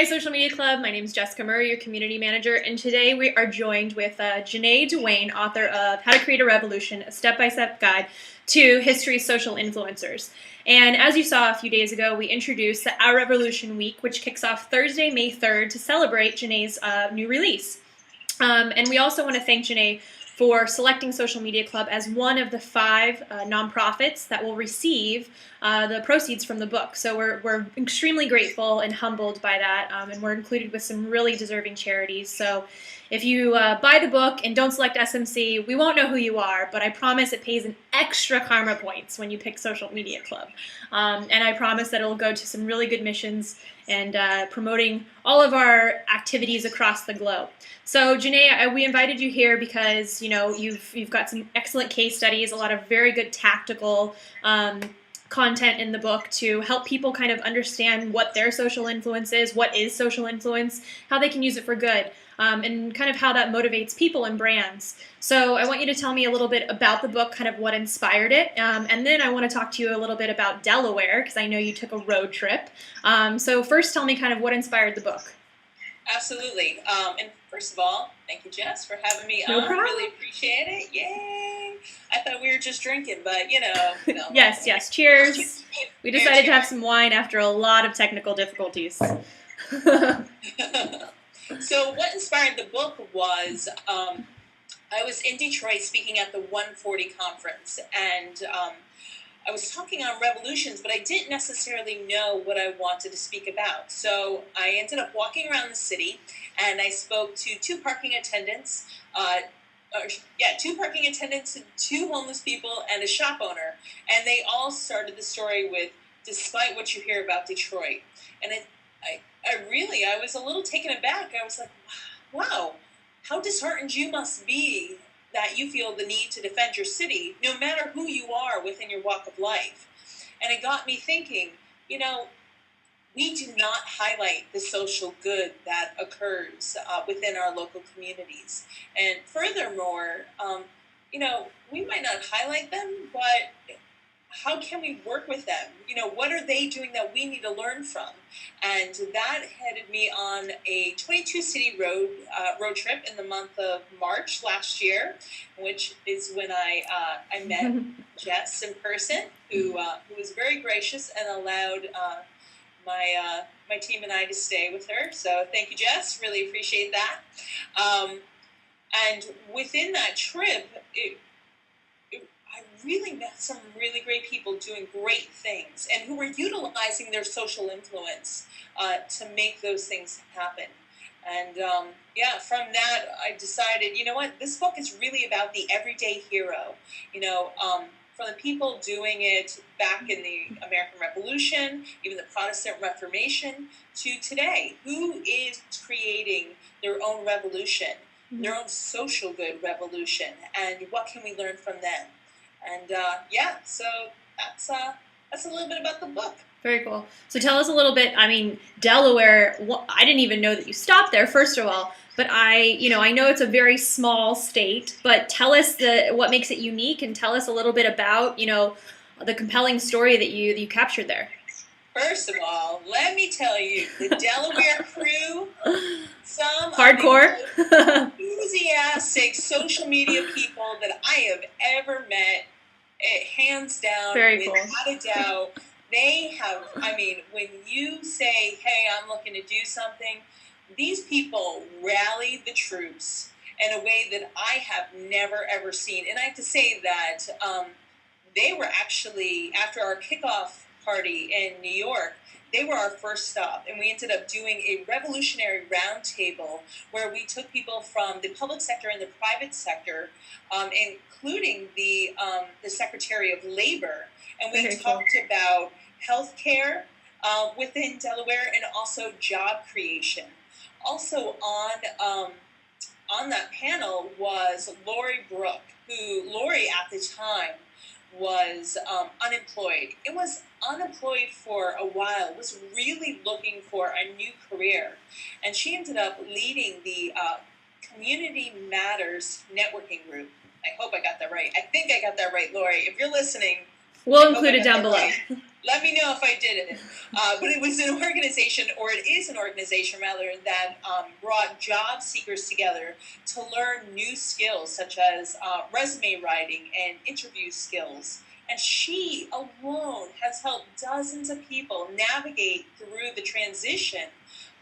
Ja-Naé Social Media Club. My name is Jessica Murray, your community manager, and today we are joined with Ja-Nae Duane, author of How to Create a Revolution, a step-by-step guide to history's social influencers. And as you saw a few days ago, we introduced the Our Revolution Week, which kicks off Thursday, May 3rd, to celebrate Ja-Nae's new release. And we also want to thank Ja-Nae for selecting Social Media Club as one of the 5 nonprofits that will receive the proceeds from the book. So we're extremely grateful and humbled by that, and we're included with some really deserving charities. So if you buy the book and don't select SMC, we won't know who you are, but I promise it pays an extra karma points when you pick Social Media Club. And I promise that it'll go to some really good missions and promoting all of our activities across the globe. So Ja-Nae, we invited you here because you've got some excellent case studies, a lot of very good tactical content in the book to help people kind of understand what their social influence is, what is social influence, how they can use it for good, and kind of how that motivates people and brands. So I want you to tell me a little bit about the book, kind of what inspired it, and then I want to talk to you a little bit about Delaware, because I know you took a road trip. So first tell me kind of what inspired the book. Absolutely. And first of all, thank you, Jess, for having me No on. problem. Really appreciate it. Yay! I thought we were just drinking, but Yes. Cheers. We decided to have some wine after a lot of technical difficulties. So what inspired the book was I was in Detroit speaking at the 140 conference, and I was talking on revolutions, but I didn't necessarily know what I wanted to speak about. So I ended up walking around the city, and I spoke to 2 parking attendants, 2 parking attendants, 2 homeless people, and a shop owner. And they all started the story with, "Despite what you hear about Detroit." And I was a little taken aback. I was like, wow, how disheartened you must be that you feel the need to defend your city, no matter who you are within your walk of life. And it got me thinking, we do not highlight the social good that occurs within our local communities. And furthermore, we might not highlight them, but how can we work with them? What are they doing that we need to learn from? And that headed me on a 22-city road trip in the month of March last year, which is when I met Jess in person, who was very gracious and allowed my team and I to stay with her. So thank you, Jess. Really appreciate that. And within that trip, I really met some really great people doing great things and who were utilizing their social influence to make those things happen. And from that, I decided, this book is really about the everyday hero, from the people doing it back in the American Revolution, even the Protestant Reformation, to today. Who is creating their own revolution, their own social good revolution, and what can we learn from them? And so that's a little bit about the book. Very cool. So tell us a little bit. I mean, Delaware. I didn't even know that you stopped there. First of all, but I know it's a very small state. But tell us what makes it unique, and tell us a little bit about the compelling story that you captured there. First of all, let me tell you, the Delaware crew, some hardcore, of the enthusiastic social media people that I have ever met, hands down, very without a doubt. They have, when you say, hey, I'm looking to do something, these people rally the troops in a way that I have never, ever seen. And I have to say that they were actually, after our kickoff party in New York, they were our first stop, and we ended up doing a revolutionary roundtable where we took people from the public sector and the private sector, including the Secretary of Labor, and we talked about healthcare within Delaware and also job creation. Also on that panel was Lori Brooke, who Lori at the time was unemployed. It was unemployed for a while, was really looking for a new career. And she ended up leading the Community Matters networking group. I hope I got that right. I think I got that right, Lori. If you're listening, we'll include it down below. Right. Let me know if I did it. But it was an organization, or it is an organization rather, that brought job seekers together to learn new skills such as resume writing and interview skills. And she alone has helped dozens of people navigate through the transition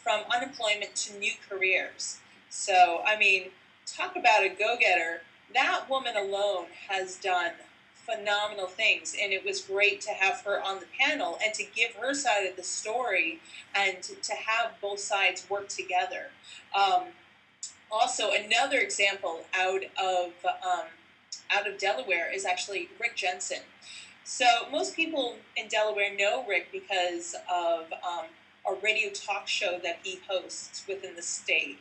from unemployment to new careers. So, I mean, talk about a go-getter. That woman alone has done phenomenal things, and it was great to have her on the panel and to give her side of the story and to have both sides work together. Also, another example out of Delaware is actually Rick Jensen. So most people in Delaware know Rick because of a radio talk show that he hosts within the state.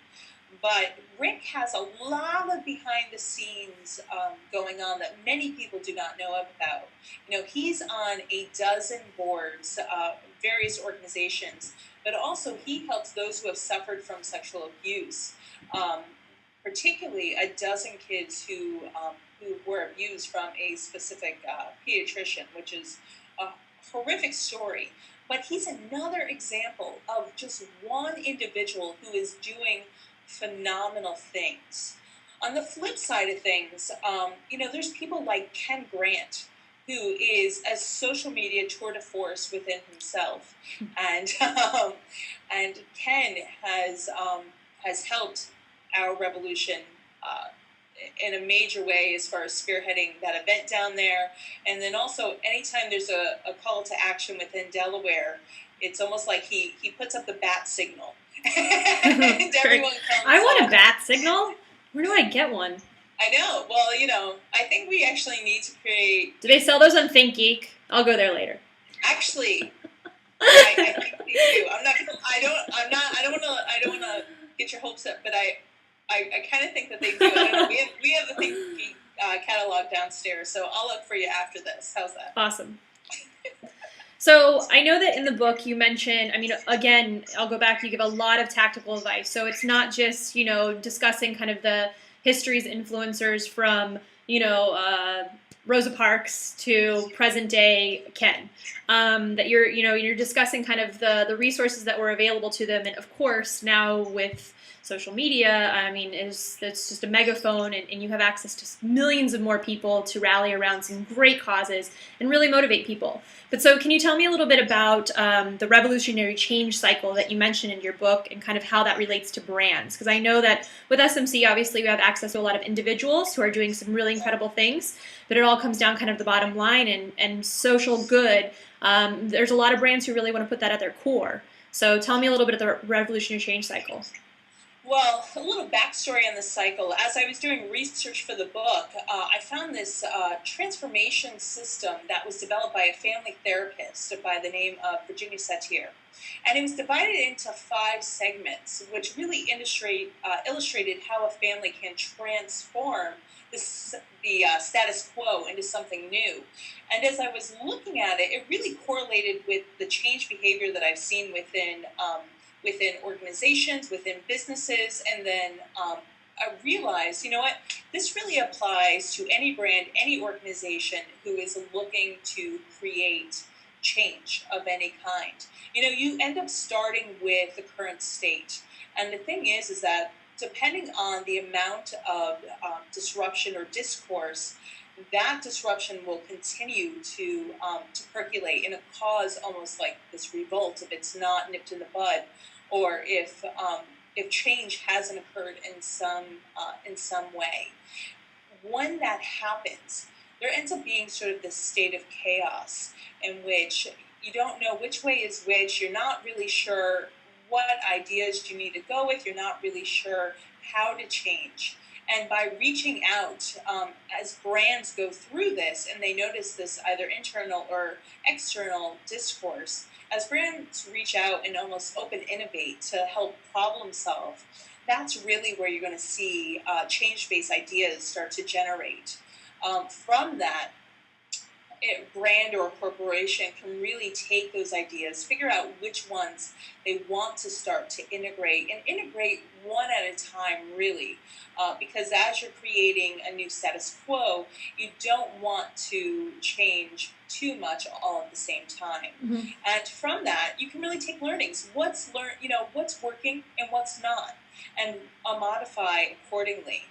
But Rick has a lot of behind the scenes going on that many people do not know about. You know, he's on a dozen boards, various organizations, but also he helps those who have suffered from sexual abuse, particularly a dozen kids who were abused from a specific pediatrician, which is a horrific story. But he's another example of just one individual who is doing phenomenal things. On the flip side of things, you know, there's people like Ken Grant, who is a social media tour de force within himself, and Ken has helped our revolution in a major way as far as spearheading that event down there. And then also, anytime there's a call to action within Delaware, it's almost like he puts up the bat signal. And everyone comes I want a bat signal. Where do I get one? I know. Well, you know, I think we actually need to create. Do they sell those on ThinkGeek? I'll go there later. Actually, I think they do. I don't want to get your hopes up, but I kind of think that they do. I don't know. We have the ThinkGeek catalog downstairs, so I'll look for you after this. How's that? Awesome. So I know that in the book you mentioned, I mean, again, I'll go back, you give a lot of tactical advice. So it's not just, you know, discussing kind of the history's influencers from, you know, Rosa Parks to present day Ken. That you're discussing kind of the resources that were available to them. And of course, now with social media, I mean, it's just a megaphone, and you have access to millions of more people to rally around some great causes and really motivate people. But so can you tell me a little bit about the revolutionary change cycle that you mentioned in your book and kind of how that relates to brands? Because I know that with SMC, obviously, we have access to a lot of individuals who are doing some really incredible things, but it all comes down kind of the bottom line and social good. There's a lot of brands who really want to put that at their core. So tell me a little bit of the revolutionary change cycle. Well, a little backstory on the cycle. As I was doing research for the book, I found this transformation system that was developed by a family therapist by the name of Virginia Satir. And it was divided into 5 segments, which really illustrated how a family can transform the status quo into something new. And as I was looking at it, it really correlated with the change behavior that I've seen within organizations, within businesses, and then I realized, you know what, this really applies to any brand, any organization who is looking to create change of any kind. You know, you end up starting with the current state. And the thing is that depending on the amount of disruption or discourse, that disruption will continue to percolate and cause almost like this revolt if it's not nipped in the bud, or if change hasn't occurred in some way. When that happens, there ends up being sort of this state of chaos in which you don't know which way is which. You're not really sure what ideas you need to go with. You're not really sure how to change. And by reaching out, as brands go through this and they notice this either internal or external discourse, as brands reach out and almost open innovate to help problem solve, that's really where you're going to see change-based ideas start to generate. From that, a brand or a corporation can really take those ideas, figure out which ones they want to start to integrate, and integrate one at a time, really. Because as you're creating a new status quo, you don't want to change too much all at the same time. Mm-hmm. And from that, you can really take learnings. What's working and what's not, and modify accordingly.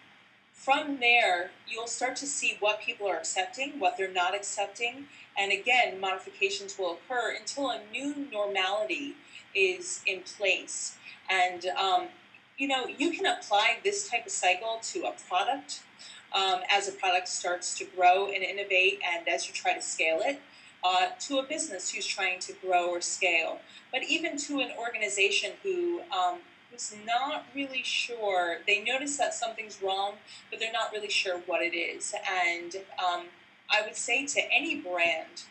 From there, you'll start to see what people are accepting, what they're not accepting, and again, modifications will occur until a new normality is in place. And you can apply this type of cycle to a product as a product starts to grow and innovate, and as you try to scale it, to a business who's trying to grow or scale, but even to an organization who's not really sure. They notice that something's wrong, but they're not really sure what it is. And I would say to any brand,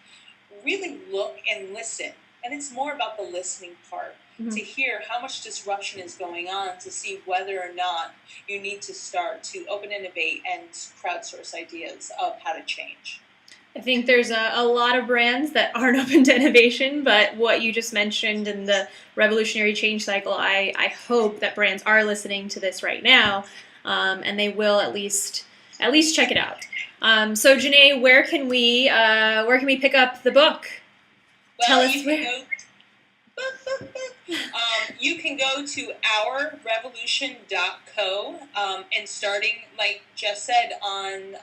really look and listen. And it's more about the listening part, to hear how much disruption is going on, to see whether or not you need to start to open innovate and crowdsource ideas of how to change. I think there's a lot of brands that aren't open to innovation, but what you just mentioned in the revolutionary change cycle, I hope that brands are listening to this right now, and they will at least check it out. So Ja-Nae, where can we pick up the book? Well, Tell us where. You can go to ourrevolution.co, and starting, like Jess said, on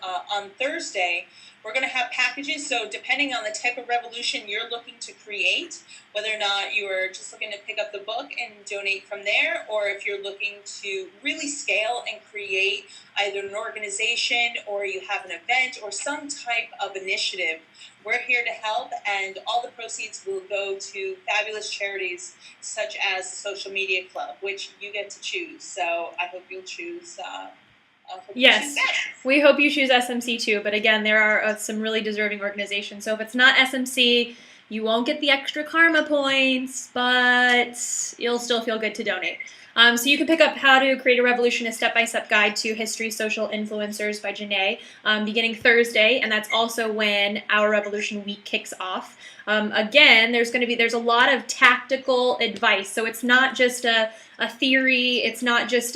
Thursday, we're going to have packages. So depending on the type of revolution you're looking to create, whether or not you are just looking to pick up the book and donate from there, or if you're looking to really scale and create either an organization or you have an event or some type of initiative, we're here to help, and all the proceeds will go to fabulous charities such as the Social Media Club, which you get to choose. So I hope you'll choose. Yes, we hope you choose SMC too. But again, there are some really deserving organizations. So if it's not SMC, you won't get the extra karma points, but you'll still feel good to donate. So you can pick up How to Create a Revolution, a step-by-step guide to history, social influencers by Ja-Nae, beginning Thursday, and that's also when Our Revolution Week kicks off. Again, there's a lot of tactical advice, so it's not just a theory, it's not just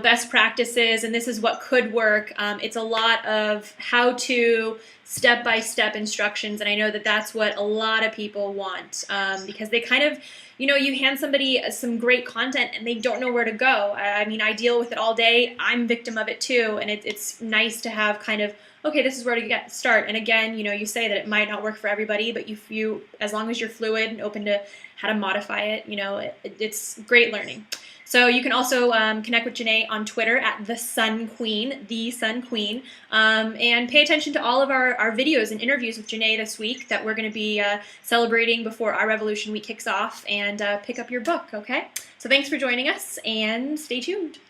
best practices, and this is what could work. It's a lot of how to step-by-step instructions, and I know that that's what a lot of people want, because they kind of, you hand somebody some great content and they don't know where to go. I mean, I deal with it all day. I'm a victim of it too, and it's nice to have kind of, okay, this is where to start. And again, you say that it might not work for everybody, but you as long as you're fluid and open to how to modify it, it's great learning. So you can also connect with Ja-Nae on Twitter at The Sun Queen, and pay attention to all of our videos and interviews with Ja-Nae this week that we're going to be celebrating before Our Revolution Week kicks off, and pick up your book, okay? So thanks for joining us, and stay tuned.